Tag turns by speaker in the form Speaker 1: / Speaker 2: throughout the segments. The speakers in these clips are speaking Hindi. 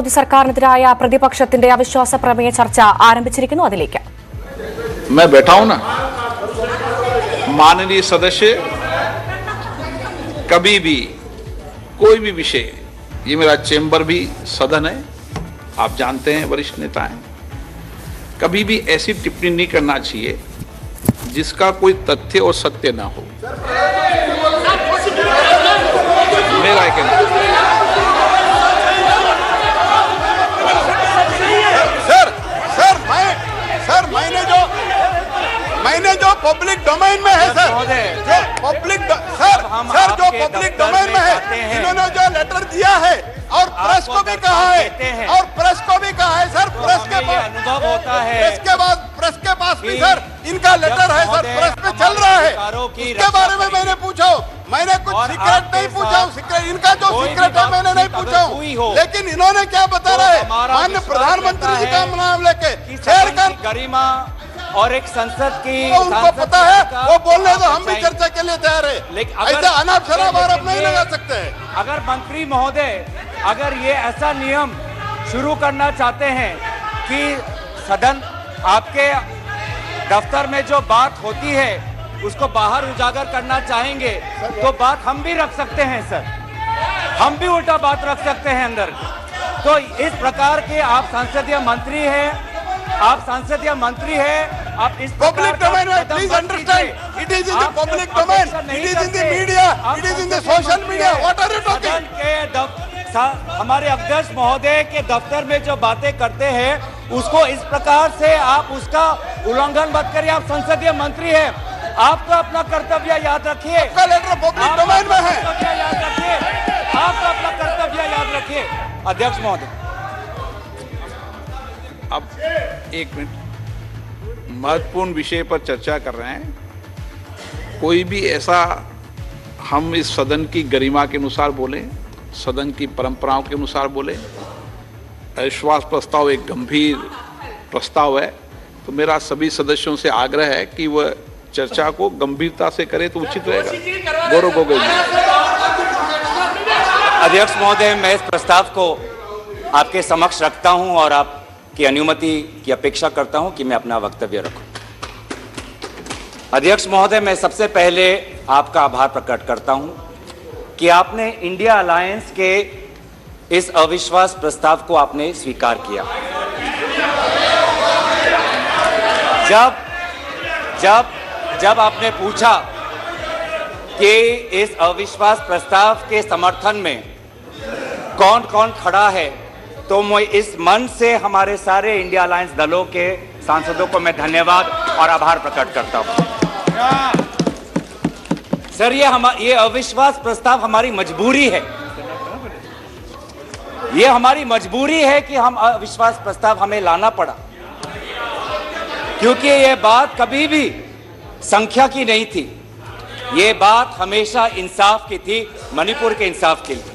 Speaker 1: മോദി സർക്കാരിനെതിരായ പ്രതിപക്ഷത്തിന്റെ അവിശ്വാസ പ്രമേയ ചർച്ച ആരംഭിച്ചിരിക്കുന്നു. അതിലേക്ക്
Speaker 2: मैं बैठा हूं ना, माननीय सदस्य कभी भी कोई भी विषय, ये मेरा चेंबर भी सदन है, आप जानते हैं, वरिष्ठ नेता हैं, कभी भी ऐसी टिप्पणी नहीं करना चाहिए जिसका कोई तथ्य और सत्य ना हो। मेरा कहना
Speaker 3: मैंने जो पब्लिक डोमेन में है सर, जो पब्लिक जो पब्लिक डोमेन में है, इन्होंने जो लेटर दिया है और प्रेस को भी कहा है, और प्रेस को भी कहा है सर, प्रेस के पास अनुभव होता है, प्रेस के पास भी सर इनका लेटर है सर, प्रेस पे चल रहा है। उसके बारे में मैंने पूछा, मैंने कुछ सीक्रेट नहीं पूछा, सीक्रेट इनका जो सीक्रेट है मैंने नहीं पूछा, लेकिन इन्होंने क्या बता रहे हैं, माननीय प्रधानमंत्री जी का नाम लेके शेयर कर
Speaker 4: गरिमा और एक संसद की,
Speaker 3: उनको पता है, वो बोलने तो हम भी चर्चा के लिए तैयार है, लेकिन ऐसा अनाप शनाप आरोप नहीं लगा सकते हैं।
Speaker 4: अगर मंत्री महोदय अगर ये ऐसा नियम शुरू करना चाहते हैं कि सदन आपके दफ्तर में जो बात होती है उसको बाहर उजागर करना चाहेंगे तो बात हम भी रख सकते हैं सर, हम भी उल्टा बात रख सकते हैं अंदर। तो इस प्रकार के आप संसदीय मंत्री हैं, आप संसदीय मंत्री हैं, आप इस
Speaker 3: पब्लिक डोमेन में please understand, it is in the public domain, it is in the media, it is in the social media, what are you talking?
Speaker 4: हमारे अध्यक्ष महोदय के दफ्तर में जो बातें करते हैं उसको इस प्रकार से आप उसका उल्लंघन मत करिए। आप संसदीय मंत्री हैं, आपको अपना कर्तव्य याद रखिए,
Speaker 3: आपका लेटर पब्लिक डोमेन में है,
Speaker 4: याद रखिए, आपको अपना कर्तव्य याद रखिए। अध्यक्ष महोदय
Speaker 2: अब एक मिनट, महत्वपूर्ण विषय पर चर्चा कर रहे हैं, कोई भी ऐसा हम इस सदन की गरिमा के अनुसार बोलें, सदन की परंपराओं के अनुसार बोलें। अविश्वास प्रस्ताव एक गंभीर प्रस्ताव है, तो मेरा सभी सदस्यों से आग्रह है कि वह चर्चा को गंभीरता से करें तो उचित रहेगा। गौरव गोगोई जी।
Speaker 4: अध्यक्ष महोदय, मैं इस प्रस्ताव को आपके समक्ष रखता हूं और आप की अनुमति की अपेक्षा करता हूं कि मैं अपना वक्तव्य रखूं। अध्यक्ष महोदय, मैं सबसे पहले आपका आभार प्रकट करता हूं कि आपने इंडिया अलायंस के इस अविश्वास प्रस्ताव को आपने स्वीकार किया। जब आपने पूछा कि इस अविश्वास प्रस्ताव के समर्थन में कौन कौन खड़ा है, तो मैं इस मन से हमारे सारे इंडिया अलायंस दलों के सांसदों को मैं धन्यवाद और आभार प्रकट करता हूं। सर, ये अविश्वास प्रस्ताव हमारी मजबूरी है, ये हमारी मजबूरी है कि हम अविश्वास प्रस्ताव हमें लाना पड़ा, क्योंकि ये बात कभी भी संख्या की नहीं थी, ये बात हमेशा इंसाफ की थी, मणिपुर के इंसाफ के लिए।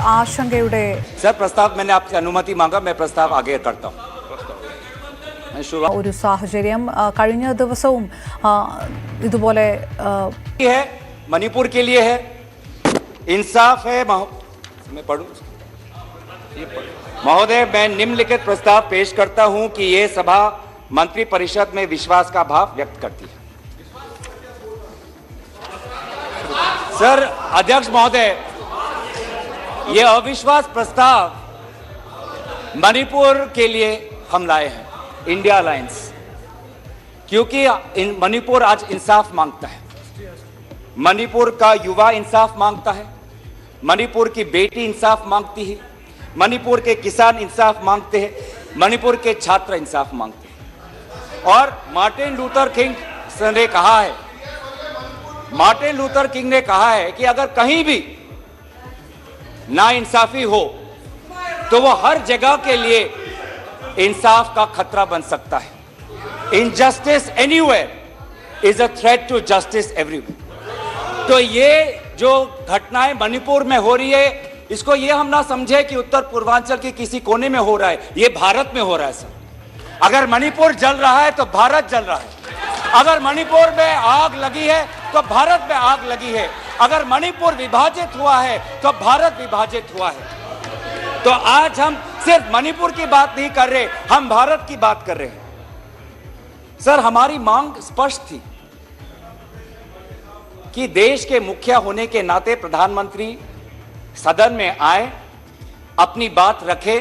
Speaker 1: ആശങ്കയുടെ
Speaker 4: सर, प्रस्ताव मैंने आपसे अनुमति मांगा, मैं प्रस्ताव आगे करता हूं।
Speaker 1: ഒരു സാഹചര്യം കഴിഞ്ഞ ദിവസവും ഇതുപോലെ
Speaker 4: है, मणिपुर के लिए है, इंसाफ है। मैं पढ़ूं महोदय, मैं निम्नलिखित प्रस्ताव पेश करता हूं कि यह सभा मंत्री परिषद में विश्वास का भाव व्यक्त करती है। सर, अध्यक्ष महोदय, यह अविश्वास प्रस्ताव मणिपुर के लिए हम लाए हैं, इंडिया अलायंस, क्योंकि मणिपुर आज इंसाफ मांगता है, मणिपुर का युवा इंसाफ मांगता है, मणिपुर की बेटी इंसाफ मांगती है, मणिपुर के किसान इंसाफ मांगते हैं, मणिपुर के छात्र इंसाफ मांगते हैं। और मार्टिन लूथर किंग ने कहा है, मार्टिन लूथर किंग ने कहा है कि अगर कहीं भी नाइंसाफी हो तो वो हर जगह के लिए इंसाफ का खतरा बन सकता है। Injustice anywhere is a threat to justice everywhere. तो ये जो घटनाएं मणिपुर में हो रही है, इसको ये हम ना समझे कि उत्तर पूर्वांचल के किसी कोने में हो रहा है, ये भारत में हो रहा है सर। अगर मणिपुर जल रहा है तो भारत जल रहा है, अगर मणिपुर में आग लगी है तो भारत में आग लगी है, अगर मणिपुर विभाजित हुआ है तो भारत विभाजित हुआ है। तो आज हम सिर्फ मणिपुर की बात नहीं कर रहे, हम भारत की बात कर रहे हैं। सर, हमारी मांग स्पष्ट थी कि देश के मुखिया होने के नाते प्रधानमंत्री सदन में आए, अपनी बात रखे,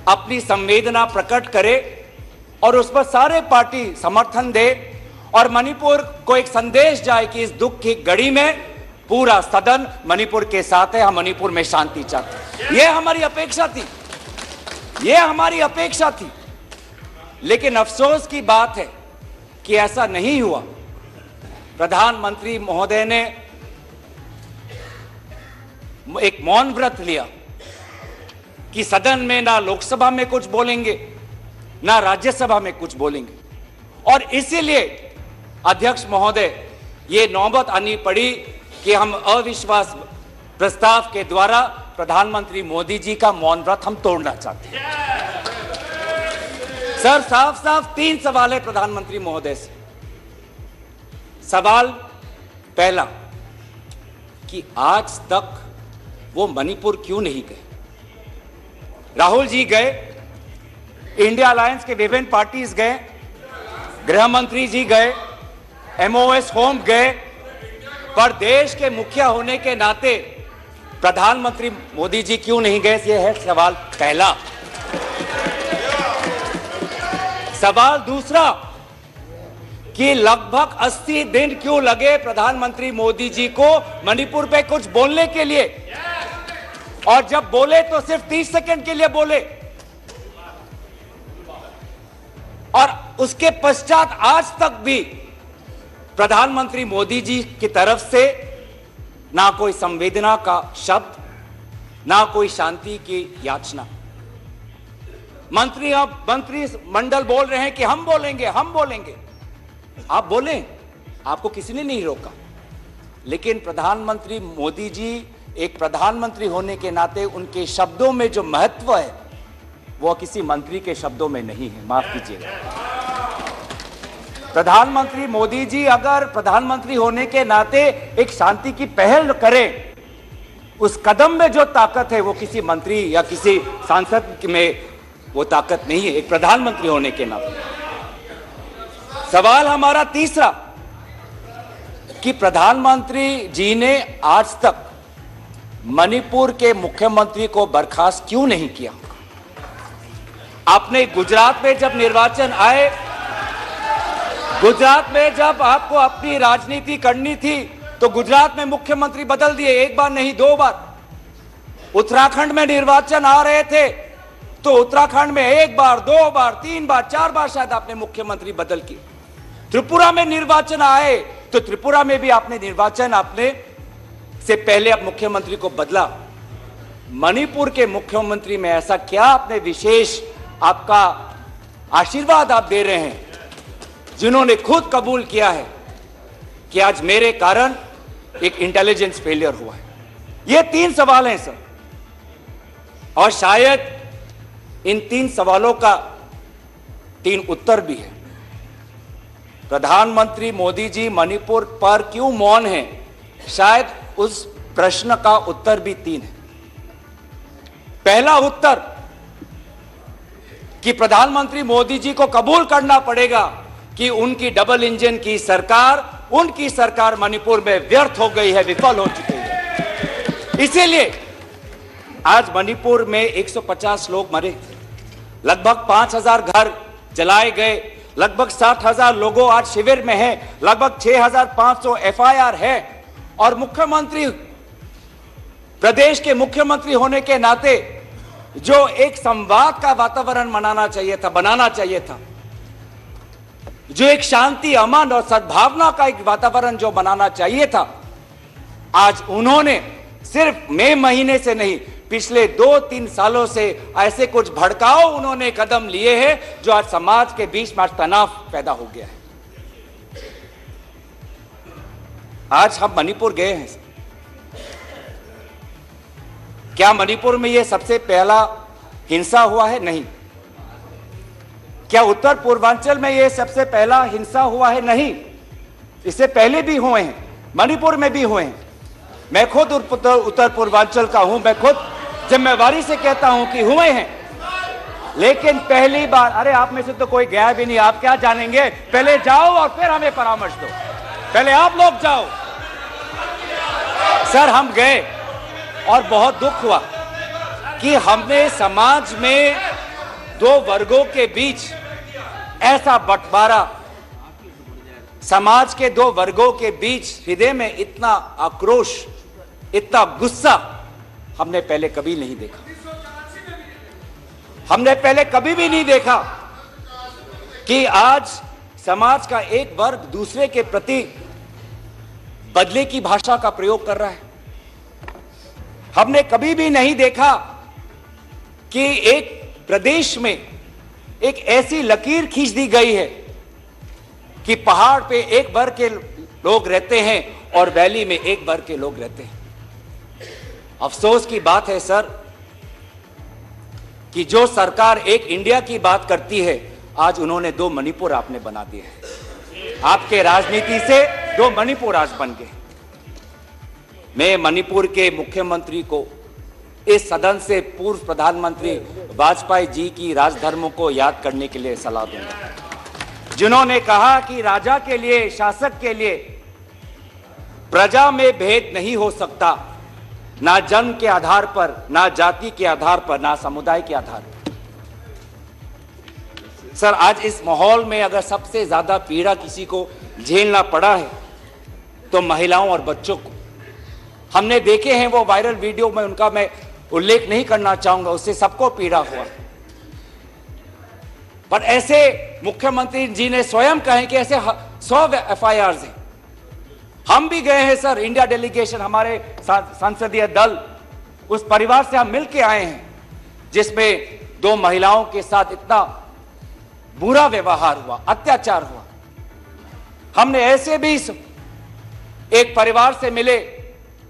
Speaker 4: अपनी संवेदना प्रकट करे और उस पर सारे पार्टी समर्थन दे और मणिपुर को एक संदेश जाए कि इस दुख की घड़ी में पूरा सदन मणिपुर के साथ है, हम मणिपुर में शांति चाहते हैं। यह हमारी अपेक्षा थी, यह हमारी अपेक्षा थी। लेकिन अफसोस की बात है कि ऐसा नहीं हुआ। प्रधानमंत्री महोदय ने एक मौन व्रत लिया कि सदन में ना लोकसभा में कुछ बोलेंगे ना राज्यसभा में कुछ बोलेंगे, और इसीलिए अध्यक्ष महोदय ये नौबत आनी पड़ी कि हम अविश्वास प्रस्ताव के द्वारा प्रधानमंत्री मोदी जी का मौन व्रत हम तोड़ना चाहते हैं। सर, साफ साफ 3 सवाल है प्रधानमंत्री महोदय से। सवाल पहला कि आज तक वो मणिपुर क्यों नहीं गए? राहुल जी गए, इंडिया अलायंस के विभिन्न पार्टीज गए, गृह मंत्री जी गए, एमओएस होम गए, पर देश के मुखिया होने के नाते प्रधानमंत्री मोदी जी क्यों नहीं गए? यह है सवाल पहला। सवाल दूसरा कि लगभग 80 दिन क्यों लगे प्रधानमंत्री मोदी जी को मणिपुर पे कुछ बोलने के लिए, और जब बोले तो सिर्फ 30 सेकंड के लिए बोले, और उसके पश्चात आज तक भी प्रधानमंत्री मोदी जी की तरफ से ना कोई संवेदना का शब्द, ना कोई शांति की याचना। मंत्री मंडल बोल रहे हैं कि हम बोलेंगे, हम बोलेंगे। आप बोलें, आपको किसी ने नहीं रोका, लेकिन प्रधानमंत्री मोदी जी एक प्रधानमंत्री होने के नाते उनके शब्दों में जो महत्व है वो किसी मंत्री के शब्दों में नहीं है। माफ कीजिएगा, प्रधानमंत्री मोदी जी अगर प्रधानमंत्री होने के नाते एक शांति की पहल करें, उस कदम में जो ताकत है वो किसी मंत्री या किसी सांसद में वो ताकत नहीं है, एक प्रधानमंत्री होने के नाते। सवाल हमारा तीसरा कि प्रधानमंत्री जी ने आज तक मणिपुर के मुख्यमंत्री को बर्खास्त क्यों नहीं किया? आपने गुजरात में जब निर्वाचन आए, गुजरात में जब आपको अपनी राजनीति करनी थी तो गुजरात में मुख्यमंत्री बदल दिए, एक बार नहीं 2 बार। उत्तराखंड में निर्वाचन आ रहे थे तो उत्तराखंड में 1 बार, 2 बार, 3 बार, 4 बार शायद आपने मुख्यमंत्री बदल किए। त्रिपुरा में निर्वाचन आए तो त्रिपुरा में भी आपने निर्वाचन आपने से पहले आप मुख्यमंत्री को बदला। मणिपुर के मुख्यमंत्री में ऐसा क्या आपने विशेष आपका आशीर्वाद आप दे रहे हैं जिन्होंने खुद कबूल किया है कि आज मेरे कारण एक इंटेलिजेंस फेलियर हुआ है? ये 3 सवाल हैं सर, और शायद इन 3 सवालों का 3 उत्तर भी है। प्रधानमंत्री मोदी जी मणिपुर पर क्यों मौन है, शायद उस प्रश्न का उत्तर भी 3 है। पहला उत्तर कि प्रधानमंत्री मोदी जी को कबूल करना पड़ेगा कि उनकी डबल इंजन की सरकार, उनकी सरकार मणिपुर में व्यर्थ हो गई है, विफल हो चुकी है। इसीलिए आज मणिपुर में 150 लोग मरे, लगभग 5000 घर जलाए गए, लगभग 60,000 लोगों आज शिविर में हैं, लगभग 6,500 एफआईआर है, और मुख्यमंत्री, प्रदेश के मुख्यमंत्री होने के नाते जो एक संवाद का वातावरण बनाना चाहिए था, जो एक शांति, अमन और सद्भावना का एक वातावरण जो बनाना चाहिए था, आज उन्होंने सिर्फ मई महीने से नहीं, पिछले 2-3 सालों से ऐसे कुछ भड़काऊ उन्होंने कदम लिए हैं जो आज समाज के बीच में तनाव पैदा हो गया है। आज हम मणिपुर गए हैं, क्या मणिपुर में यह सबसे पहला हिंसा हुआ है? नहीं। क्या उत्तर पूर्वांचल में यह सबसे पहला हिंसा हुआ है? नहीं। इससे पहले भी हुए हैं, मणिपुर में भी हुए हैं। मैं खुद उत्तर पूर्वांचल का हूं, मैं खुद जिम्मेवारी से कहता हूं कि हुए हैं, लेकिन पहली बार, अरे आप में से तो कोई गया भी नहीं, आप क्या जानेंगे, पहले जाओ और फिर हमें परामर्श दो, पहले आप लोग जाओ। सर हम गए और बहुत दुख हुआ कि हमने समाज में दो वर्गों के बीच ऐसा बंटवारा, समाज के दो वर्गों के बीच हृदय में इतना आक्रोश, इतना गुस्सा हमने पहले कभी नहीं देखा। हमने पहले कभी भी नहीं देखा कि आज समाज का एक वर्ग दूसरे के प्रति बदले की भाषा का प्रयोग कर रहा है। हमने कभी भी नहीं देखा कि एक प्रदेश में एक ऐसी लकीर खींच दी गई है कि पहाड़ पे एक वर्ग के लोग रहते हैं और वैली में एक वर्ग के लोग रहते हैं। अफसोस की बात है सर कि जो सरकार एक इंडिया की बात करती है, आज उन्होंने दो मणिपुर आपने बना दिए हैं। आपके राजनीति से दो मणिपुर आज बन गए। मैं मणिपुर के मुख्यमंत्री को इस सदन से पूर्व प्रधानमंत्री वाजपेयी जी की राजधर्मों को याद करने के लिए सलाह दूंगा, जिन्होंने कहा कि राजा के लिए, शासक के लिए प्रजा में भेद नहीं हो सकता, ना जन्म के आधार पर, ना जाति के आधार पर, ना समुदाय के आधार पर। सर आज इस माहौल में अगर सबसे ज्यादा पीड़ा किसी को झेलना पड़ा है तो महिलाओं और बच्चों को। हमने देखे हैं वो वायरल वीडियो में, उनका मैं उल्लेख नहीं करना चाहूंगा, उससे सबको पीड़ा हुआ। पर ऐसे मुख्यमंत्री जी ने स्वयं कहे कि ऐसे 100 FIRs हैं। हम भी गए हैं सर, इंडिया डेलीगेशन, हमारे संसदीय दल, उस परिवार से हम मिलके आए हैं जिसमें दो महिलाओं के साथ इतना बुरा व्यवहार हुआ, अत्याचार हुआ। हमने ऐसे भी एक परिवार से मिले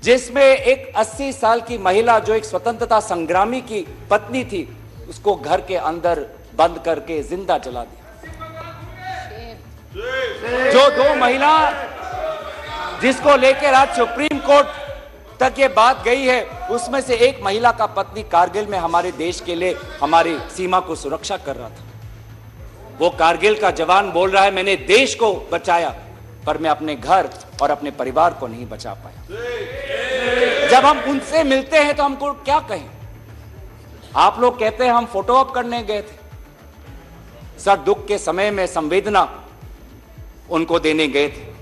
Speaker 4: जिसमें एक 80 साल की महिला, जो एक स्वतंत्रता संग्रामी की पत्नी थी, उसको घर के अंदर बंद करके जिंदा जला दिया। जो दो महिला जिसको लेकर आज सुप्रीम कोर्ट तक ये बात गई है, उसमें से एक महिला का पति कारगिल में हमारे देश के लिए हमारी सीमा को सुरक्षा कर रहा था। वो कारगिल का जवान बोल रहा है मैंने देश को बचाया, पर मैं अपने घर और अपने परिवार को नहीं बचा पाया। जब हम उनसे मिलते हैं तो हमको क्या कहें? आप लोग कहते हैं हम फोटो ऑप करने गए थे। सर दुख के समय में संवेदना उनको देने गए थे।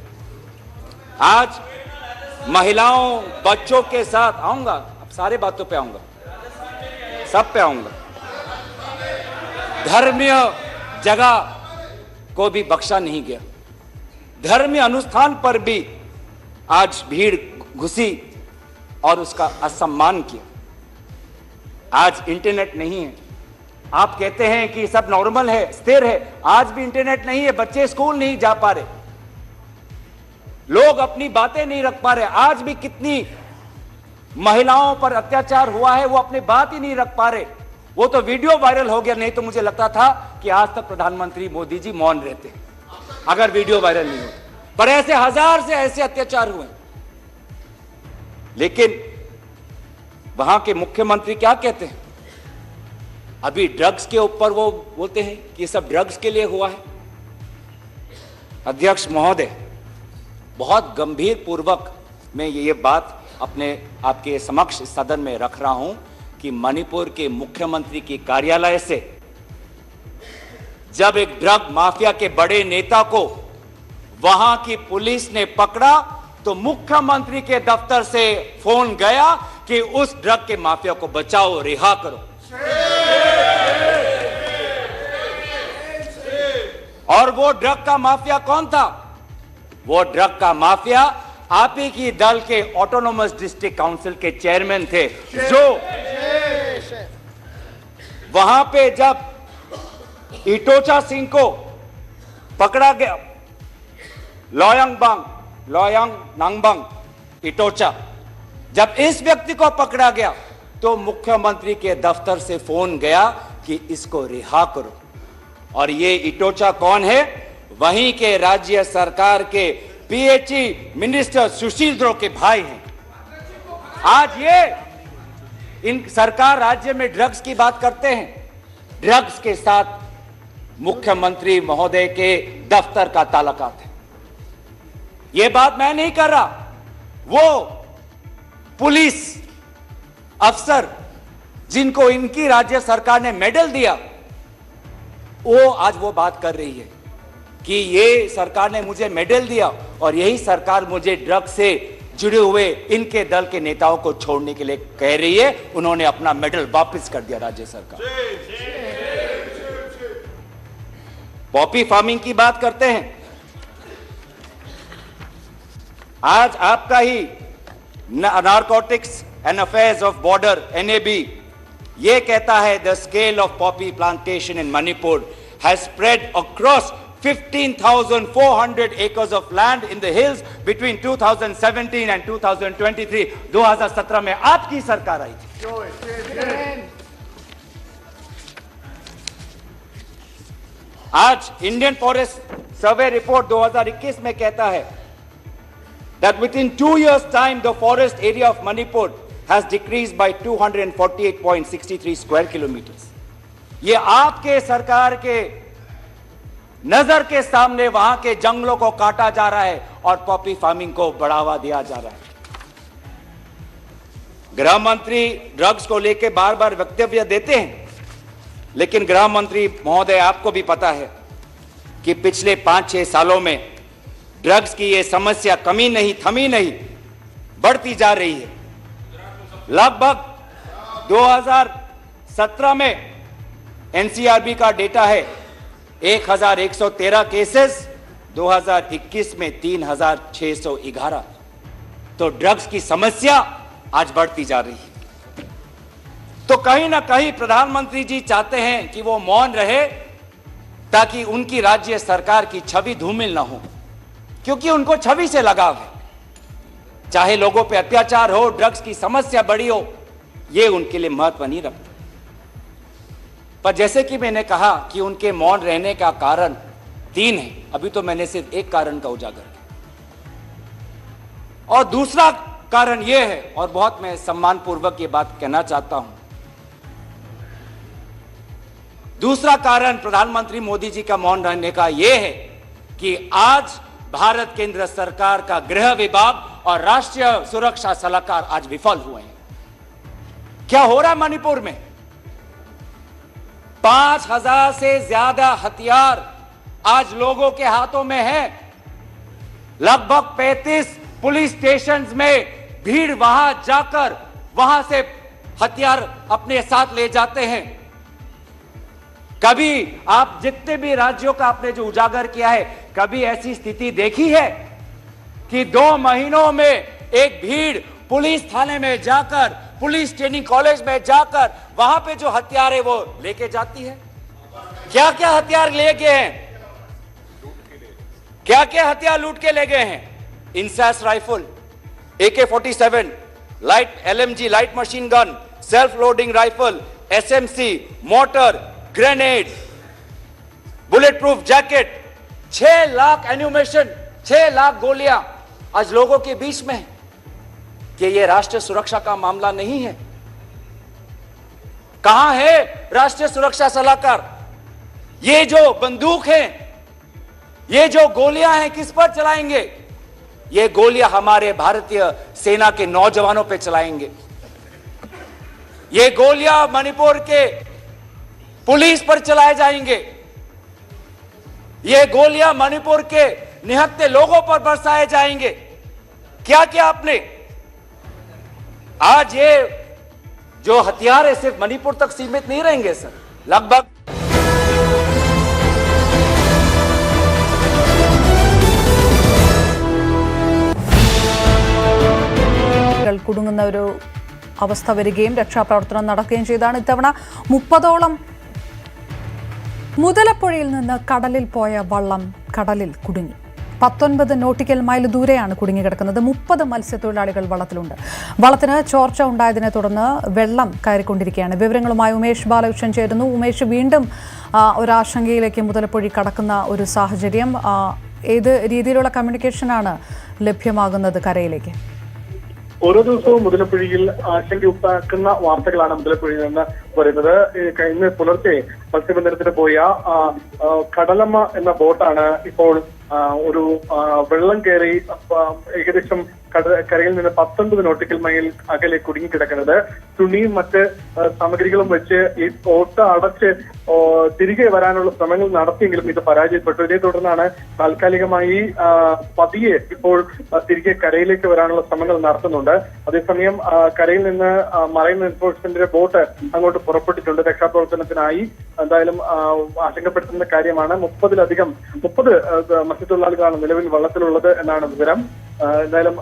Speaker 4: आज महिलाओं, बच्चों के साथ आऊंगा, अब सारे बातों पे आऊंगा, सब पे आऊंगा। धर्मीय जगह को भी बख्शा नहीं गया। धर्मीय अनुष्ठान पर भी आज भीड़ घुसी और उसका असम्मान किया। आज इंटरनेट नहीं है। आप कहते हैं कि सब नॉर्मल है, स्थिर है, आज भी इंटरनेट नहीं है, बच्चे स्कूल नहीं जा पा रहे, लोग अपनी बातें नहीं रख पा रहे। आज भी कितनी महिलाओं पर अत्याचार हुआ है, वो अपनी बात ही नहीं रख पा रहे। वो तो वीडियो वायरल हो गया, नहीं तो मुझे लगता था कि आज तक प्रधानमंत्री मोदी जी मौन रहते अगर वीडियो वायरल नहीं होता। पर ऐसे हजार से ऐसे अत्याचार हुए, लेकिन वहां के मुख्यमंत्री क्या कहते हैं? अभी ड्रग्स के ऊपर वो बोलते हैं कि सब ड्रग्स के लिए हुआ है। अध्यक्ष महोदय, बहुत गंभीर पूर्वक मैं ये बात अपने आपके समक्ष सदन में रख रहा हूं कि मणिपुर के मुख्यमंत्री के कार्यालय से जब एक ड्रग माफिया के बड़े नेता को वहां की पुलिस ने पकड़ा तो मुख्यमंत्री के दफ्तर से फोन गया कि उस ड्रग के माफिया को बचाओ, रिहा करो। और वो ड्रग का माफिया कौन था? वो ड्रग का माफिया आप ही की दल के ऑटोनोमस डिस्ट्रिक्ट काउंसिल के चेयरमैन थे, जो वहां पे जब इटोचा सिंह को पकड़ा गया, लोयांग नांगबंग इटोचा, जब इस व्यक्ति को पकड़ा गया तो मुख्यमंत्री के दफ्तर से फोन गया कि इसको रिहा करो। और ये इटोचा कौन है? वहीं के राज्य सरकार के PHE मिनिस्टर सुशील द्रो के भाई हैं। आज इन सरकार राज्य में ड्रग्स की बात करते हैं, ड्रग्स के साथ मुख्यमंत्री महोदय के दफ्तर का ताल्लुकात है। यह बात मैं नहीं कर रहा, वो पुलिस अफसर जिनको इनकी राज्य सरकार ने मेडल दिया, वो आज वो बात कर रही है कि ये सरकार ने मुझे मेडल दिया और यही सरकार मुझे ड्रग्स से जुड़े हुए इनके दल के नेताओं को छोड़ने के लिए कह रही है। उन्होंने अपना मेडल वापस कर दिया राज्य सरकार। पॉपी फार्मिंग की बात करते हैं। आज आपका ही narcotics and affairs of border NAB ये कहता है the scale of poppy plantation in Manipur has spread across 15,400 acres of land in the hills between 2017 and 2023। 2017 में आपकी सरकार आई थी। आज इंडियन फॉरेस्ट सर्वे रिपोर्ट 2021 में कहता है that within 2 years time the forest area of Manipur has decreased by 248.63 square kilometers। ये आपके सरकार के नजर के सामने वहां के जंगलों को काटा जा रहा है और पॉपी फार्मिंग को बढ़ावा दिया जा रहा है। गृह मंत्री ड्रग्स को लेकर बार बार वक्तव्य देते हैं, लेकिन गृह मंत्री महोदय आपको भी पता है कि पिछले 5-6 सालों में ड्रग्स की यह समस्या कमी नहीं, थमी नहीं, बढ़ती जा रही है। लगभग 2017 में NCRB का डेटा है 1113 केसेस, 2021 में 3611। तो ड्रग्स की समस्या आज बढ़ती जा रही है। तो कहीं ना कहीं प्रधानमंत्री जी चाहते हैं कि वो मौन रहे ताकि उनकी राज्य सरकार की छवि धूमिल ना हो, क्योंकि उनको छवि से लगाव है। चाहे लोगों पे अत्याचार हो, ड्रग्स की समस्या बड़ी हो, ये उनके लिए महत्व नहीं रखता। पर जैसे कि मैंने कहा कि उनके मौन रहने का कारण 3 है, अभी तो मैंने सिर्फ एक कारण का उजागर किया। और दूसरा कारण यह है, और बहुत मैं सम्मानपूर्वक ये बात कहना चाहता हूं, दूसरा कारण प्रधानमंत्री मोदी जी का मौन रहने का यह है कि आज भारत केंद्र सरकार का गृह विभाग और राष्ट्रीय सुरक्षा सलाहकार आज विफल हुए हैं। क्या हो रहा है मणिपुर में? 5000 से ज्यादा हथियार आज लोगों के हाथों में है। लगभग 35 पुलिस स्टेशंस में भीड़ वहां जाकर वहां से हथियार अपने साथ ले जाते हैं। कभी आप जितने भी राज्यों का आपने जो उजागर किया है, कभी ऐसी स्थिति देखी है कि 2 महीनों में एक भीड़ पुलिस थाने में जाकर, पुलिस ट्रेनिंग कॉलेज में जाकर वहां पे जो हथियार है वो लेके जाती है? क्या क्या हथियार ले गए हैं? क्या क्या हथियार लूट के ले गए हैं? INSAS rifle, AK-47, light LMG light machine gun, self loading rifle, SMC, motor, grenade, bullet proof jacket, 6 lakh ammunition, 6 lakh गोलियां आज लोगों के बीच में है। कि यह राष्ट्रीय सुरक्षा का मामला नहीं है? कहां है राष्ट्रीय सुरक्षा सलाहकार? ये जो बंदूक है, ये जो गोलियां हैं, किस पर चलाएंगे? ये गोलियां हमारे भारतीय सेना के नौजवानों पे चलाएंगे। ये गोलियां मणिपुर के पुलिस पर चलाए जाएंगे। ये गोलियां मणिपुर के निहत्थे लोगों पर बरसाए जाएंगे। क्या क्या आपने आज ये जो हथियार है सिर्फ मणिपुर तक सीमित नहीं रहेंगे सर। लगभग
Speaker 1: കുടുങ്ങുന്ന ഒരു അവസ്ഥ വരികയും രക്ഷാപ്രവർത്തനം നടക്കുകയും ചെയ്താണ്. ഇത്തവണ 30ഓളം മുതലപ്പുഴയിൽ നിന്ന് കടലിൽ പോയ വള്ളം കടലിൽ കുടുങ്ങി. 19 നോട്ടിക്കൽ മൈൽ ദൂരെയാണ് കുടുങ്ങിക്കിടക്കുന്നത്. 30 മത്സ്യത്തൊഴിലാളികൾ വള്ളത്തിലുണ്ട്. വള്ളത്തിന് ചോർച്ച ഉണ്ടായതിനെ തുടർന്ന് വെള്ളം കയറിക്കൊണ്ടിരിക്കുകയാണ്. വിവരങ്ങളുമായി ഉമേഷ് ബാലകൃഷ്ണൻ ചേരുന്നു. ഉമേഷ്, വീണ്ടും ഒരാശങ്കയിലേക്ക് മുതലപ്പുഴ കടക്കുന്ന ഒരു സാഹചര്യം. ഏത് രീതിയിലുള്ള കമ്മ്യൂണിക്കേഷനാണ് ലഭ്യമാകുന്നത് കരയിലേക്ക്?
Speaker 5: ഓരോ ദിവസവും മുതലപ്പുഴയിൽ ആശങ്കയുണ്ടാക്കുന്ന വാർത്തകളാണ് മുതലപ്പുഴയിൽ നിന്ന് വരുന്നത്. ഇന്ന് പുലർച്ചെ മത്സ്യബന്ധനത്തിന് പോയ കടലമ്മ എന്ന ബോട്ടാണ് ഇപ്പോൾ ഒരു വെള്ളം കയറി ഏകദേശം കരയിൽ നിന്ന് 19 നോട്ടിക്കൽ മൈൽ അകലെ കുടുങ്ങിക്കിടക്കുന്നത്. തുണിയും മറ്റ് സാമഗ്രികളും വെച്ച് ഈ ബോട്ട് അടച്ച് തിരികെ വരാനുള്ള ശ്രമങ്ങൾ നടത്തിയെങ്കിലും ഇത് പരാജയപ്പെട്ടു. ഇതേ തുടർന്നാണ് താൽക്കാലികമായി പതിയെ ഇപ്പോൾ തിരികെ കരയിലേക്ക് വരാനുള്ള ശ്രമങ്ങൾ നടത്തുന്നുണ്ട്. അതേസമയം കരയിൽ നിന്ന് മറൈൻ എൻഫോഴ്സ്മെന്റിന്റെ ബോട്ട് അങ്ങോട്ട് പുറപ്പെട്ടിട്ടുണ്ട് രക്ഷാപ്രവർത്തനത്തിനായി. എന്തായാലും ആശങ്കപ്പെടുത്തുന്ന കാര്യമാണ്. 30 മത്സ്യത്തൊഴിലാളികളാണ് നിലവിൽ വള്ളത്തിലുള്ളത് എന്നാണ് വിവരം. എന്തായാലും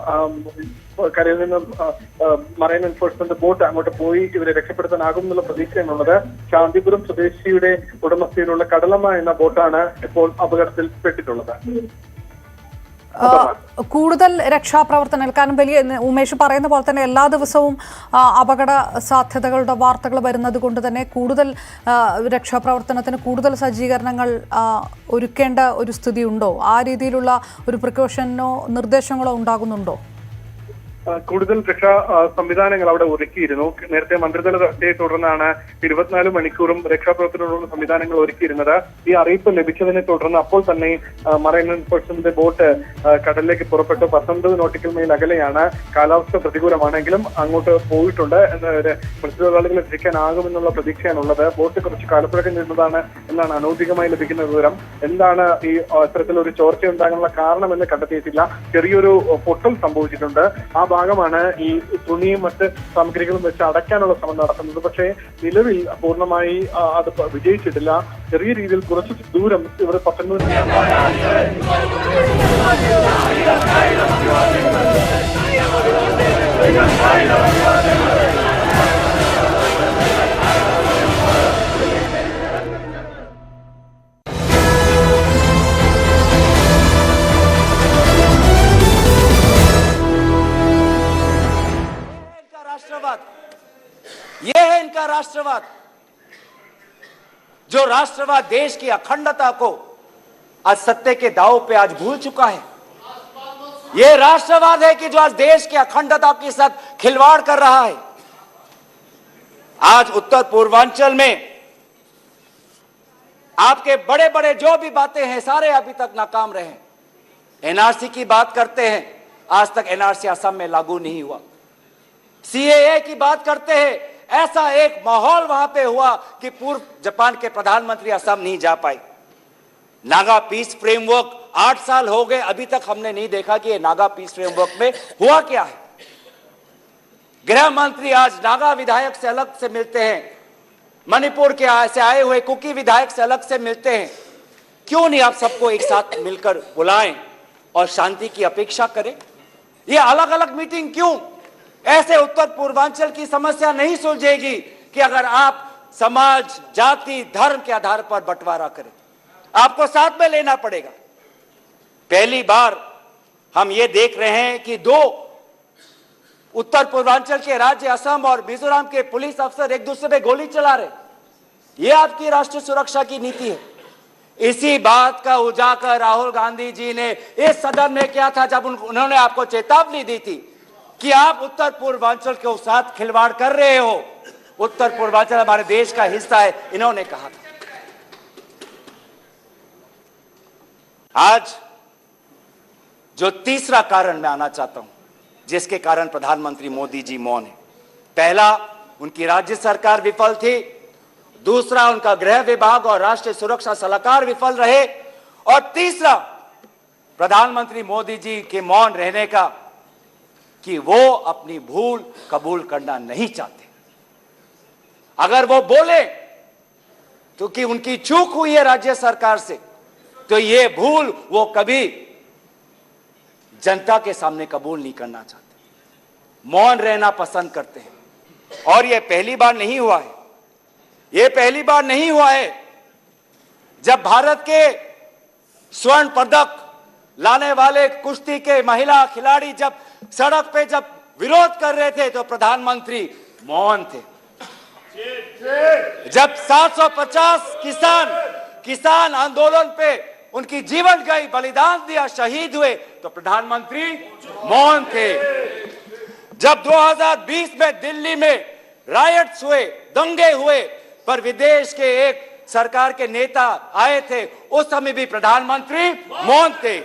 Speaker 5: കരയിൽ നിന്നും മറൈൻ എൻഫോഴ്സ്മെന്റ് ബോട്ട് അങ്ങോട്ട് പോയി ഇവരെ രക്ഷപ്പെടുത്താനാകും എന്നുള്ള പ്രതീക്ഷയാണുള്ളത്. ശാന്തിപുരം സ്വദേശിയുടെ ഉടമസ്ഥയിലുള്ള കടലമ്മ എന്ന ബോട്ടാണ് ഇപ്പോൾ അപകടത്തിൽപ്പെട്ടിട്ടുള്ളത്.
Speaker 1: കൂടുതൽ രക്ഷാപ്രവർത്തനങ്ങൾ, കാരണം വലിയ ഉമേഷ് പറയുന്ന പോലെ തന്നെ എല്ലാ ദിവസവും അപകട സാധ്യതകളുടെ വാർത്തകൾ വരുന്നത് കൊണ്ട് തന്നെ കൂടുതൽ രക്ഷാപ്രവർത്തനത്തിന് കൂടുതൽ സജ്ജീകരണങ്ങൾ ഒരുക്കേണ്ട ഒരു സ്ഥിതി ഉണ്ടോ? ആ രീതിയിലുള്ള ഒരു പ്രിക്കോഷനോ നിർദ്ദേശങ്ങളോ ഉണ്ടാകുന്നുണ്ടോ?
Speaker 5: കൂടുതൽ രക്ഷാ സംവിധാനങ്ങൾ അവിടെ ഒരുക്കിയിരുന്നു. നേരത്തെ മന്ത്രിതല ചർച്ചയെ തുടർന്നാണ് 24 മണിക്കൂറും രക്ഷാപ്രവർത്തനത്തിനുള്ള സംവിധാനങ്ങൾ ഒരുക്കിയിരുന്നത്. ഈ അറിയിപ്പ് ലഭിച്ചതിനെ തുടർന്ന് അപ്പോൾ തന്നെ മറൈൻ എൻഫോഴ്സ്മെന്റിന്റെ ബോട്ട് കടലിലേക്ക് പുറപ്പെട്ടു. 19 നോട്ടിക്കൽ മൈൽ അകലെയാണ്. കാലാവസ്ഥ പ്രതികൂലമാണെങ്കിലും അങ്ങോട്ട് പോയിട്ടുണ്ട്. മത്സ്യത്തൊഴിലാളികളെ രക്ഷിക്കാനാകുമെന്നുള്ള പ്രതീക്ഷയാണുള്ളത്. ബോട്ട് കുറച്ച് കാലപ്പഴക്കം ചെന്നതാണ് എന്നാണ് അനൗദ്യോഗികമായി ലഭിക്കുന്ന വിവരം. എന്താണ് ഈ അത്തരത്തിലൊരു ചോർച്ച ഉണ്ടാകാനുള്ള കാരണമെന്ന് കണ്ടെത്തിയിട്ടില്ല. ചെറിയൊരു പൊട്ടൽ സംഭവിച്ചിട്ടുണ്ട്. ആ ഭാഗമാണ് ഈ തുണിയും മറ്റ് സാമഗ്രികളും വെച്ച് അടയ്ക്കാനുള്ള ശ്രമം നടത്തുന്നത്. പക്ഷേ നിലവിൽ പൂർണ്ണമായി അത് വിജയിച്ചിട്ടില്ല. ചെറിയ രീതിയിൽ കുറച്ച് ദൂരം ഇവിടെ 19
Speaker 4: ये है इनका राष्ट्रवाद, जो राष्ट्रवाद देश की अखंडता को आज सत्य के दांव पे आज भूल चुका है। ये राष्ट्रवाद है कि जो आज देश की अखंडता के साथ खिलवाड़ कर रहा है। आज उत्तर पूर्वांचल में आपके बड़े बड़े जो भी बातें हैं सारे अभी तक नाकाम रहे। एनआरसी की बात करते हैं, आज तक एनआरसी असम में लागू नहीं हुआ। सीएए की बात करते हैं, ऐसा एक माहौल वहां पे हुआ कि पूर्व जापान के प्रधानमंत्री असम नहीं जा पाए। नागा पीस फ्रेमवर्क 8 साल हो गए, अभी तक हमने नहीं देखा कि ये नागा पीस फ्रेमवर्क में हुआ क्या है। गृह मंत्री आज नागा विधायक से अलग से मिलते हैं, मणिपुर के से आए हुए कुकी विधायक से अलग से मिलते हैं। क्यों नहीं आप सबको एक साथ मिलकर बुलाएं और शांति की अपेक्षा करें? ये अलग अलग मीटिंग क्यों? ऐसे उत्तर पूर्वांचल की समस्या नहीं सुलझेगी कि अगर आप समाज, जाति, धर्म के आधार पर बंटवारा करें। आपको साथ में लेना पड़ेगा। पहली बार हम ये देख रहे हैं कि 2 उत्तर पूर्वांचल के राज्य असम और मिजोरम के पुलिस अफसर एक दूसरे पे गोली चला रहे। ये आपकी राष्ट्रीय सुरक्षा की नीति है। इसी बात का उजागर राहुल गांधी जी ने इस सदन में किया था जब उन्होंने आपको चेतावनी दी थी कि आप उत्तर पूर्वांचल के साथ खिलवाड़ कर रहे हो। उत्तर पूर्वांचल हमारे देश का हिस्सा है, इन्होंने कहा था। आज जो तीसरा कारण मैं आना चाहता हूं, जिसके कारण प्रधानमंत्री मोदी जी मौन है। पहला, उनकी राज्य सरकार विफल थी। दूसरा, उनका गृह विभाग और राष्ट्रीय सुरक्षा सलाहकार विफल रहे। और तीसरा, प्रधानमंत्री मोदी जी के मौन रहने का कि वो अपनी भूल कबूल करना नहीं चाहते। अगर वो बोले तो कि उनकी चूक हुई है राज्य सरकार से, तो ये भूल वो कभी जनता के सामने कबूल नहीं करना चाहते। मौन रहना पसंद करते हैं। और ये पहली बार नहीं हुआ है। ये पहली बार नहीं हुआ है जब भारत के स्वर्ण पदक लाने वाले कुश्ती के महिला खिलाड़ी जब सड़क पे जब विरोध कर रहे थे तो प्रधानमंत्री मौन थे। जब 750 किसान आंदोलन पे उनकी जीवन गई, बलिदान दिया, शहीद हुए तो प्रधानमंत्री मौन थे। जब 2020 में दिल्ली में रायट्स हुए, दंगे हुए, पर विदेश के एक सरकार के नेता आए थे, उस समय भी प्रधानमंत्री मौन थे।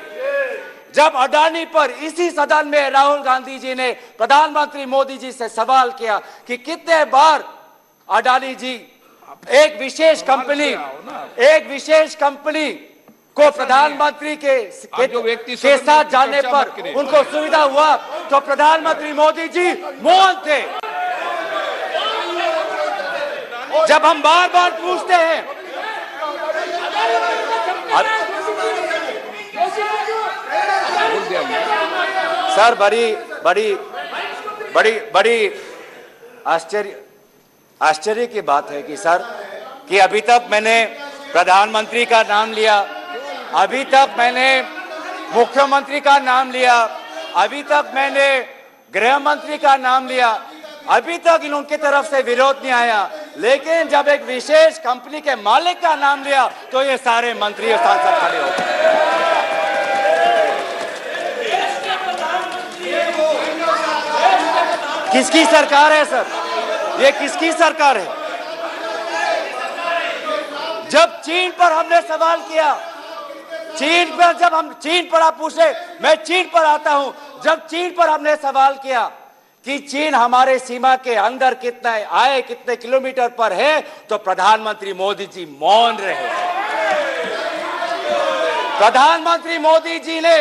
Speaker 4: जब अडानी पर इसी सदन में राहुल गांधी जी ने प्रधानमंत्री मोदी जी से सवाल किया कि कितने बार अडानी जी एक विशेष कंपनी को प्रधानमंत्री के साथ जाने पर उनको सुविधा हुआ, तो प्रधानमंत्री मोदी जी मौन थे। जब हम बार बार पूछते हैं, सर बड़ी आश्चर्य की बात है कि सर कि अभी तक मैंने प्रधानमंत्री का नाम लिया, अभी तक मैंने मुख्यमंत्री का नाम लिया, अभी तक मैंने गृह मंत्री का नाम लिया, अभी तक इनकी तरफ से विरोध नहीं आया, लेकिन जब एक विशेष कंपनी के मालिक का नाम लिया तो ये सारे मंत्री और सांसद खड़े हो गए। किसकी सरकार है सर? ये किसकी सरकार है? जब चीन पर हमने सवाल किया, चीन पर आप पूछे, मैं चीन पर आता हूं, जब चीन पर हमने सवाल किया कि चीन हमारे सीमा के अंदर कितने किलोमीटर पर है, तो प्रधानमंत्री मोदी जी मौन रहे। प्रधानमंत्री मोदी जी ने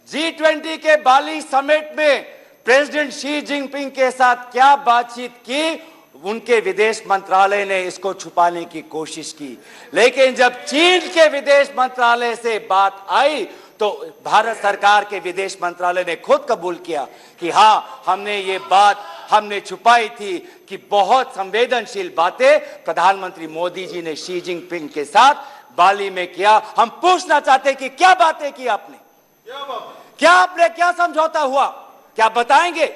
Speaker 4: G20 के बाली समिट में प्रेसिडेंट शी जिनपिंग के साथ क्या बातचीत की, उनके विदेश मंत्रालय ने इसको छुपाने की कोशिश की, लेकिन जब चीन के विदेश मंत्रालय से बात आई तो भारत सरकार के विदेश मंत्रालय ने खुद कबूल किया कि हाँ, हमने छुपाई थी कि बहुत संवेदनशील बातें प्रधानमंत्री मोदी जी ने शी जिनपिंग के साथ बाली में किया। हम पूछना चाहते हैं कि क्या बातें की आपने, क्या समझौता हुआ, क्या बताएंगे?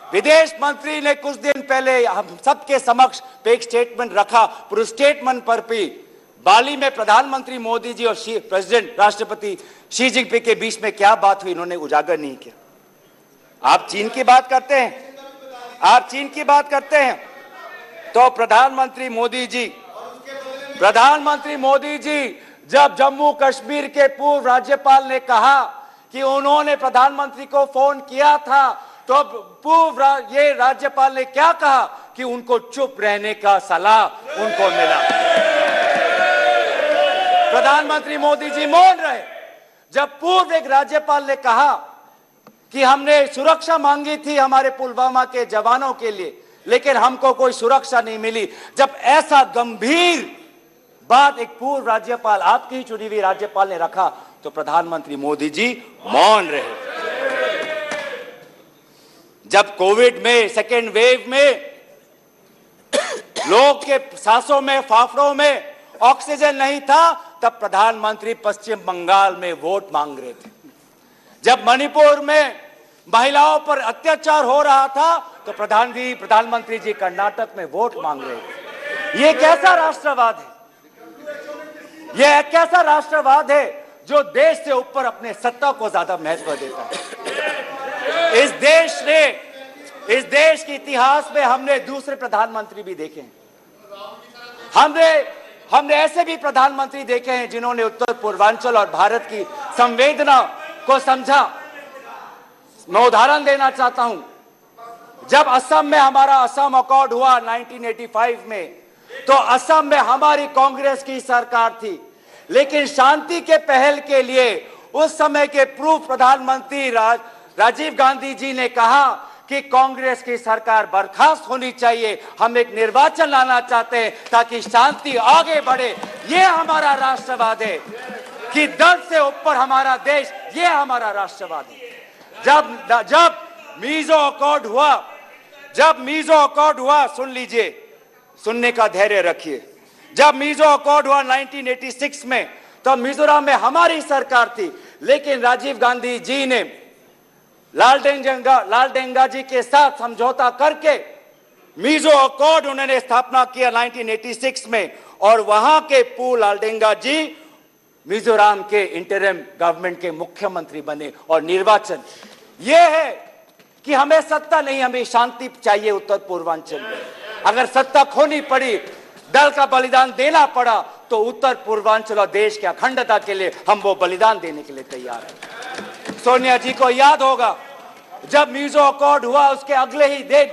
Speaker 4: विदेश मंत्री ने कुछ दिन पहले हम सबके समक्ष एक स्टेटमेंट रखा, पर उस स्टेटमेंट पर भी बाली में प्रधानमंत्री मोदी जी और प्रेसिडेंट राष्ट्रपति शी जिनपिंग के बीच में क्या बात हुई, इन्होंने उजागर नहीं किया। आप चीन की बात करते हैं, तो प्रधानमंत्री मोदी जी जब जम्मू कश्मीर के पूर्व राज्यपाल ने कहा कि उन्होंने प्रधानमंत्री को फोन किया था, तो ये राज्यपाल ने क्या कहा कि उनको चुप रहने का सलाह उनको मिला। प्रधानमंत्री मोदी जी मौन रहे। जब पूर्व एक राज्यपाल ने कहा कि हमने सुरक्षा मांगी थी हमारे पुलवामा के जवानों के लिए, लेकिन हमको कोई सुरक्षा नहीं मिली, जब ऐसा गंभीर बात एक पूर्व राज्यपाल, आपकी ही चुनी हुई राज्यपाल ने रखा, तो प्रधानमंत्री मोदी जी मौन रहे। जब कोविड में सेकेंड वेव में लोग के सांसों में, फाफड़ों में ऑक्सीजन नहीं था, तब प्रधानमंत्री पश्चिम बंगाल में वोट मांग रहे थे। जब मणिपुर में महिलाओं पर अत्याचार हो रहा था, तो प्रधानमंत्री जी कर्नाटक में वोट मांग रहे थे। ये कैसा राष्ट्रवाद है? यह कैसा राष्ट्रवाद है जो देश से ऊपर अपने सत्ता को ज्यादा महत्व देता है? इस देश के इतिहास में हमने दूसरे प्रधानमंत्री भी देखे हैं। हमने ऐसे भी प्रधानमंत्री देखे हैं जिन्होंने उत्तर पूर्वांचल और भारत की संवेदना को समझा। मैं उदाहरण देना चाहता हूं, जब असम में हमारा असम अकॉर्ड हुआ 1985 में, तो असम में हमारी कांग्रेस की सरकार थी, लेकिन शांति के पहल के लिए उस समय के पूर्व प्रधानमंत्री राजीव गांधी जी ने कहा कि कांग्रेस की सरकार बर्खास्त होनी चाहिए, हम एक निर्वाचन लाना चाहते हैं ताकि शांति आगे बढ़े। ये हमारा राष्ट्रवाद है कि दल से ऊपर हमारा देश, ये हमारा राष्ट्रवाद है। जब मीजो अकॉर्ड हुआ, सुन लीजिए, सुनने का धैर्य रखिए। जब मीजो अकॉर्ड हुआ 1986 में, तो मिजोरम में हमारी सरकार थी, लेकिन राजीव गांधी जी ने लालडेंगा जी के साथ समझौता करके मीजो अकॉर्ड उन्होंने स्थापना किया 1986 में, और वहां के पू लालडेंगा जी मिजोरम के इंटरिम गवर्नमेंट के मुख्यमंत्री बने और निर्वाचन। यह है कि हमें सत्ता नहीं, हमें शांति चाहिए उत्तर पूर्वांचल में। अगर सत्ता खोनी पड़ी, दल का बलिदान देना पड़ा, तो उत्तर पूर्वांचल और देश की अखंडता के लिए हम वो बलिदान देने के लिए तैयार हैं। सोनिया जी को याद होगा, जब मिजो अकॉर्ड हुआ उसके अगले ही दिन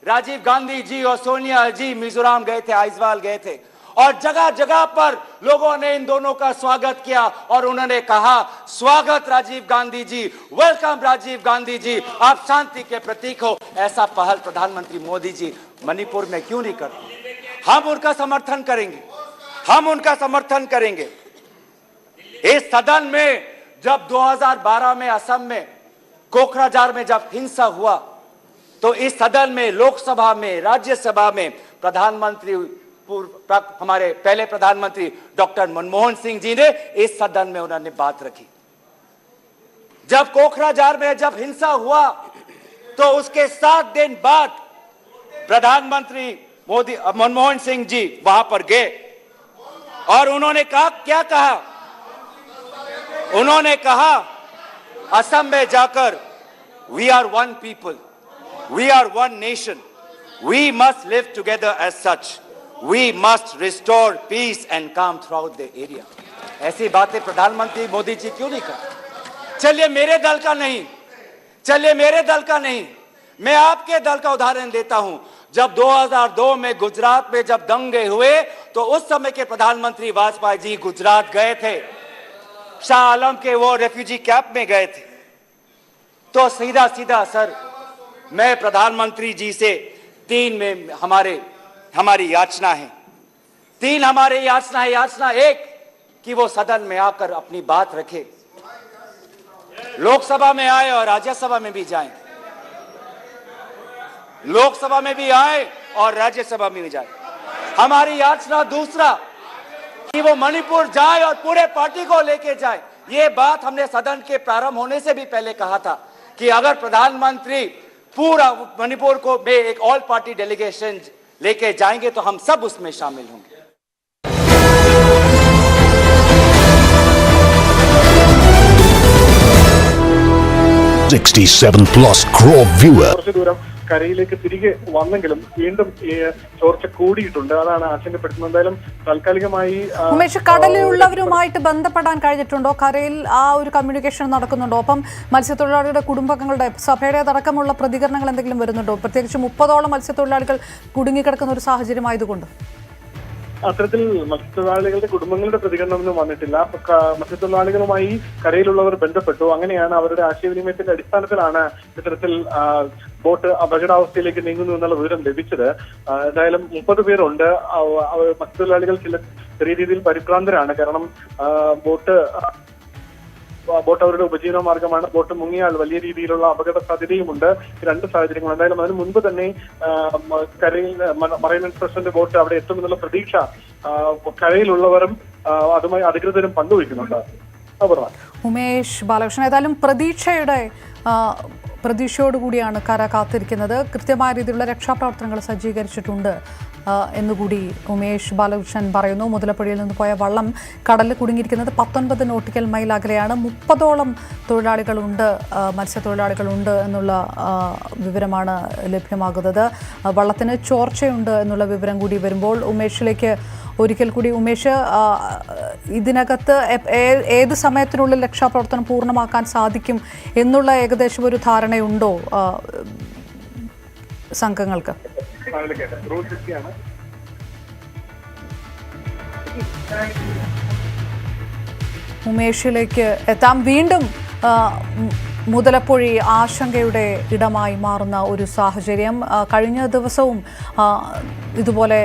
Speaker 4: राजीव गांधी जी और सोनिया जी मिजोरम गए थे, आइजवाल गए थे, और जगह जगह पर लोगों ने इन दोनों का स्वागत किया और उन्होंने कहा, स्वागत राजीव गांधी जी, वेलकम राजीव गांधी जी, आप शांति के प्रतीक हो। ऐसा पहल प्रधानमंत्री मोदी जी मणिपुर में क्यों नहीं करते? हम उनका समर्थन करेंगे, हम उनका समर्थन करेंगे। इस सदन में जब 2012 में असम में कोकराझार में जब हिंसा हुआ, तो इस सदन में, लोकसभा में, राज्यसभा में प्रधानमंत्री, हमारे पहले प्रधानमंत्री डॉक्टर मनमोहन सिंह जी ने इस सदन में उन्होंने बात रखी। जब कोकराझार में जब हिंसा हुआ, तो उसके 7 दिन बाद प्रधानमंत्री मनमोहन सिंह जी वहां पर गए और उन्होंने कहा, क्या कहा? उन्होंने कहा असम में जाकर, we are one people, we are one nation, we must live together as such, we must restore peace and calm throughout the area. ऐसी बातें प्रधानमंत्री मोदी जी क्यों नहीं करते? चलिए मेरे दल का नहीं, चलिए मेरे दल का नहीं, मैं आपके दल का उदाहरण देता हूं। जब 2002 में गुजरात में जब दंगे हुए, तो उस समय के प्रधानमंत्री वाजपेयी जी गुजरात गए थे, शाह आलम के वो रेफ्यूजी कैंप में गए थे। तो सीधा सीधा सर, मैं प्रधानमंत्री जी से 3 में हमारी याचना है, 3 हमारे याचना है। याचना 1 कि वो सदन में आकर अपनी बात रखे, लोकसभा में आए और राज्यसभा में भी जाएं, लोकसभा में भी आए और राज्यसभा में भी जाए। हमारी याचना दूसरा कि वो मणिपुर जाए और पूरे पार्टी को लेके जाए। ये बात हमने सदन के प्रारंभ होने से भी पहले कहा था कि अगर प्रधानमंत्री पूरा मणिपुर को में एक ऑल पार्टी डेलीगेशन लेके जाएंगे तो हम सब उसमें शामिल होंगे।
Speaker 6: 67+ crore viewer.
Speaker 5: കുറച്ചു ദൂരം കരയിലേക്ക് തിരികെ വന്നെങ്കിലും വീണ്ടും ഈ ചോർച്ച കൂടിയിട്ടുണ്ട്. അതാണ് ആശങ്കപ്പെടുത്തുന്നത്. എന്തായാലും താൽക്കാലികമായി
Speaker 1: ഉമേഷ്, കടലിലുള്ളവരുമായിട്ട് ബന്ധപ്പെടാൻ കഴിഞ്ഞിട്ടുണ്ടോ? കരയിൽ ആ ഒരു കമ്മ്യൂണിക്കേഷൻ നടക്കുന്നുണ്ടോ? ഒപ്പം മത്സ്യത്തൊഴിലാളികളുടെ കുടുംബങ്ങളുടെ സഭയുടെ അടക്കമുള്ള പ്രതികരണങ്ങൾ എന്തെങ്കിലും വരുന്നുണ്ടോ? പ്രത്യേകിച്ച് 30ഓളം മത്സ്യത്തൊഴിലാളികൾ കുടുങ്ങിക്കിടക്കുന്ന ഒരു സാഹചര്യമായതുകൊണ്ട്.
Speaker 5: അത്തരത്തിൽ മത്സ്യത്തൊഴിലാളികളുടെ കുടുംബങ്ങളുടെ പ്രതികരണമൊന്നും വന്നിട്ടില്ല. മത്സ്യത്തൊഴിലാളികളുമായി കരയിലുള്ളവർ ബന്ധപ്പെട്ടു. അങ്ങനെയാണ് അവരുടെ ആശയവിനിമയത്തിന്റെ അടിസ്ഥാനത്തിലാണ് ഇത്തരത്തിൽ ബോട്ട് അപകടാവസ്ഥയിലേക്ക് നീങ്ങുന്നു എന്നുള്ള വിവരം ലഭിച്ചത്. എന്തായാലും 30 പേരുണ്ട്. മത്സ്യത്തൊഴിലാളികൾ ചെറിയ രീതിയിൽ പരിഭ്രാന്തരാണ്. കാരണം ബോട്ട് അവരുടെ ഉപജീവന മാർഗമാണ്. ബോട്ട് മുങ്ങിയാൽ വലിയ രീതിയിലുള്ള അപകട സാധ്യതയുമുണ്ട്. 2 സാഹചര്യങ്ങൾ. എന്തായാലും അതിന് മുൻപ് തന്നെ കരയിൽ മറൈൻ എൻഫോഴ്സ്മെന്റ് ബോട്ട് അവിടെ എത്തുമെന്നുള്ള പ്രതീക്ഷ കരയിലുള്ളവരും അതുമായി അധികൃതരും പങ്കുവയ്ക്കുന്നുണ്ട്.
Speaker 1: ഉമേഷ് ബാലകൃഷ്ണൻ, ഏതായാലും പ്രതീക്ഷയോടുകൂടിയാണ് കര കാത്തിരിക്കുന്നത്. കൃത്യമായ രീതിയിലുള്ള രക്ഷാപ്രവർത്തനങ്ങൾ സജ്ജീകരിച്ചിട്ടുണ്ട് എന്നുകൂടി ഉമേഷ് ബാലകൃഷ്ണൻ പറയുന്നു. മുതലപ്പുഴയിൽ നിന്ന് പോയ വള്ളം കടലിൽ കുടുങ്ങിയിരിക്കുന്നത് 19 നോട്ടിക്കൽ മൈൽ അകലെയാണ്. 30ഓളം തൊഴിലാളികളുണ്ട്, മത്സ്യത്തൊഴിലാളികളുണ്ട് എന്നുള്ള വിവരമാണ് ലഭ്യമാകുന്നത്. വള്ളത്തിന് ചോർച്ചയുണ്ട് എന്നുള്ള വിവരം കൂടി വരുമ്പോൾ ഉമേഷിലേക്ക് ഒരിക്കൽ കൂടി. ഉമേഷ്, ഇതിനകത്ത് ഏത് സമയത്തിനുള്ളിൽ രക്ഷാപ്രവർത്തനം പൂർണ്ണമാക്കാൻ സാധിക്കും എന്നുള്ള ഏകദേശം ഒരു ധാരണയുണ്ടോ സംഘങ്ങൾക്ക്? ഉമേഷിലേക്ക് എത്താം. വീണ്ടും മുതലപ്പുഴി ആശങ്കയുടെ ഇടമായി മാറുന്ന ഒരു സാഹചര്യം. കഴിഞ്ഞ ദിവസവും ഇതുപോലെ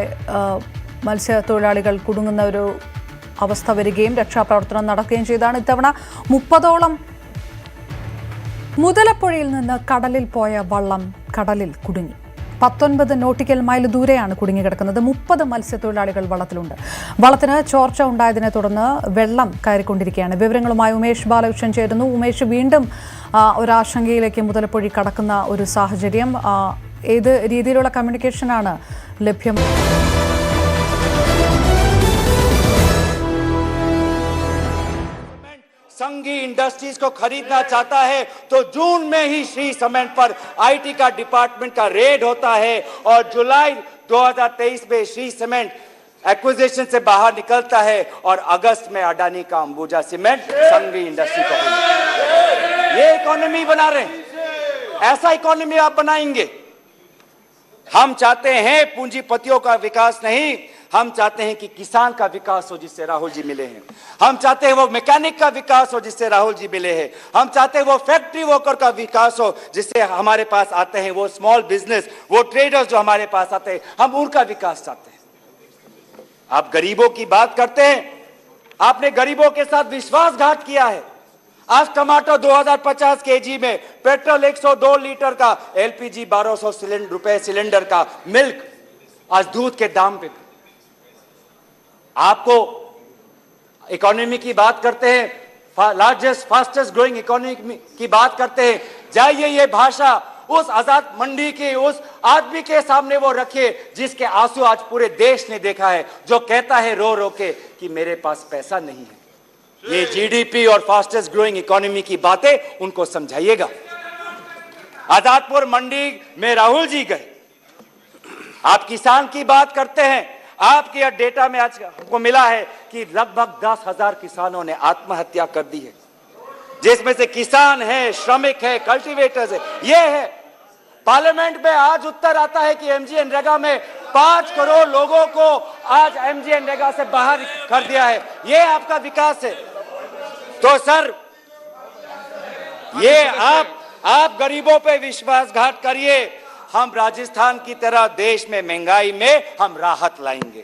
Speaker 1: മത്സ്യത്തൊഴിലാളികൾ കുടുങ്ങുന്ന ഒരു അവസ്ഥ വരികയും രക്ഷാപ്രവർത്തനം നടക്കുകയും ചെയ്താണ്. ഇത്തവണ 30ഓളം മുതലപ്പുഴയിൽ നിന്ന് കടലിൽ പോയ വള്ളം കടലിൽ കുടുങ്ങി. 19 നോട്ടിക്കൽ മൈൽ ദൂരെയാണ് കുടുങ്ങിക്കിടക്കുന്നത്. 30 മത്സ്യത്തൊഴിലാളികൾ വള്ളത്തിലുണ്ട്. വള്ളത്തിന് ചോർച്ച ഉണ്ടായതിനെ തുടർന്ന് വെള്ളം കയറിക്കൊണ്ടിരിക്കുകയാണ്. വിവരങ്ങളുമായി ഉമേഷ് ബാലകൃഷ്ണൻ ചേരുന്നു. ഉമേഷ്, വീണ്ടും ഒരാശങ്കയിലേക്ക് മുതലപ്പുഴി കടക്കുന്ന ഒരു സാഹചര്യം. ഏത് രീതിയിലുള്ള കമ്മ്യൂണിക്കേഷനാണ് ലഭ്യം?
Speaker 4: संघी इंडस्ट्री इंडस्ट्रीज को खरीदना चाहता है तो जून में ही श्री सीमेंट पर आईटी का डिपार्टमेंट का रेड होता है और जुलाई 2023 में श्री सीमेंट एक्विजिशन से बाहर निकलता है और अगस्त में अडानी का अंबुजा सीमेंट संघवी इंडस्ट्री को ये इकोनॉमी बना रहे हैं। ऐसा इकोनॉमी आप बनाएंगे? हम चाहते हैं पूंजीपतियों का विकास नहीं, हम चाहते हैं कि किसान का विकास हो जिससे राहुल जी मिले हैं। हम चाहते हैं वो मैकेनिक का विकास हो जिससे राहुल जी मिले हैं। हम चाहते हैं वो फैक्ट्री वर्कर का विकास हो जिससे हमारे पास आते हैं वो स्मॉल बिजनेस, वो ट्रेडर्स जो हमारे पास आते हैं, हम उनका विकास चाहते हैं। आप गरीबों की बात करते हैं, आपने गरीबों के साथ विश्वासघात किया है। आज टमाटर 2050 केजी में, पेट्रोल 102 लीटर का, एलपीजी 1200 रुपए सिलेंडर का, मिल्क आज दूध के दाम पे। आपको इकोनॉमी की बात करते हैं, लार्जेस्ट फास्टेस्ट ग्रोइंग इकोनॉमी की बात करते हैं, जाइए ये भाषा उस आजाद मंडी के उस आदमी के सामने वो रखिए जिसके आंसू आज पूरे देश ने देखा है, जो कहता है रो रो के कि मेरे पास पैसा नहीं है। ये जीडीपी और फास्टेस्ट ग्रोइंग इकोनॉमी की बातें उनको समझाइएगा। आजादपुर मंडी में राहुल जी गए, आप किसान की बात करते हैं, आपके डेटा में आज हमको मिला है कि लगभग 10,000 किसानों ने आत्महत्या कर दी है, जिसमें से किसान है, श्रमिक है, कल्टीवेटर्स है। ये है पार्लियामेंट में आज उत्तर आता है कि एमजीएनरेगा में 5 करोड़ लोगों को आज एमजीएनरेगा से बाहर कर दिया है। ये आपका विकास है? तो सर ये आप गरीबों पे विश्वासघात करिए, हम राजस्थान की तरह देश में महंगाई में हम राहत लाएंगे।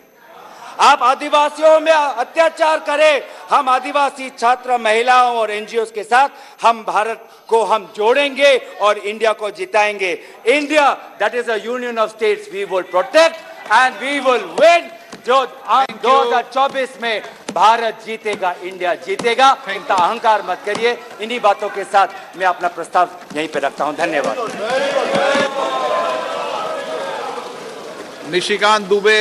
Speaker 4: आप आदिवासियों में अत्याचार करें, हम आदिवासी छात्र, महिलाओं और एनजीओ के साथ हम भारत को हम जोड़ेंगे और इंडिया को जिताएंगे। India that is a union of states we will protect and we will win. जो 2024 में भारत जीतेगा, इंडिया जीतेगा, इतना अहंकार मत करिए। इन्हीं बातों के साथ मैं अपना प्रस्ताव यहीं पे रखता हूं। धन्यवाद।
Speaker 2: निशिकांत दुबे।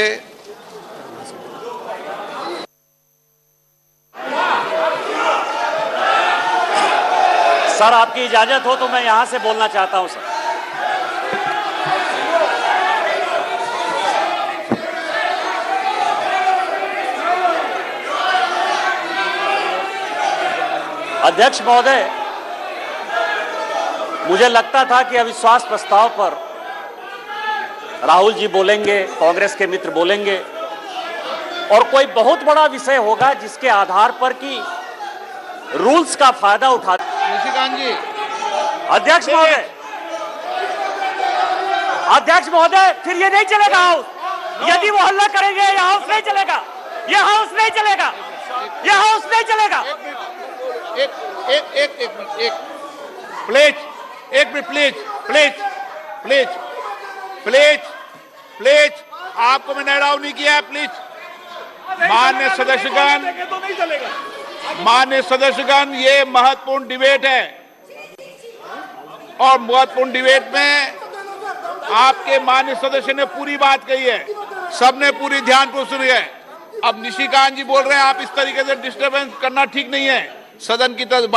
Speaker 7: सर आपकी इजाजत हो तो मैं यहां से बोलना चाहता हूं सर। अध्यक्ष महोदय, मुझे लगता था कि अविश्वास प्रस्ताव पर राहुल जी बोलेंगे, कांग्रेस के मित्र बोलेंगे और कोई बहुत बड़ा विषय होगा जिसके आधार पर कि रूल्स का फायदा उठा।
Speaker 2: निशिकांत जी।
Speaker 7: अध्यक्ष महोदय, फिर ये नहीं चलेगा हाउस। यदि वो हल्ला करेंगे ये हाउस नहीं चलेगा, ये हाउस नहीं चलेगा, ये हाउस नहीं चलेगा।
Speaker 2: प्लीज आपको मैंने अलाउ नहीं किया है, प्लीज। मान्य सदस्यगण, ये महत्वपूर्ण डिबेट है और महत्वपूर्ण डिबेट में आपके मान्य सदस्य ने पूरी बात कही है, सबने पूरी ध्यानपूर्वक सुनी है। अब निशिकांत जी बोल रहे हैं, आप इस तरीके से डिस्टर्बेंस करना ठीक नहीं है। सदन की तरफ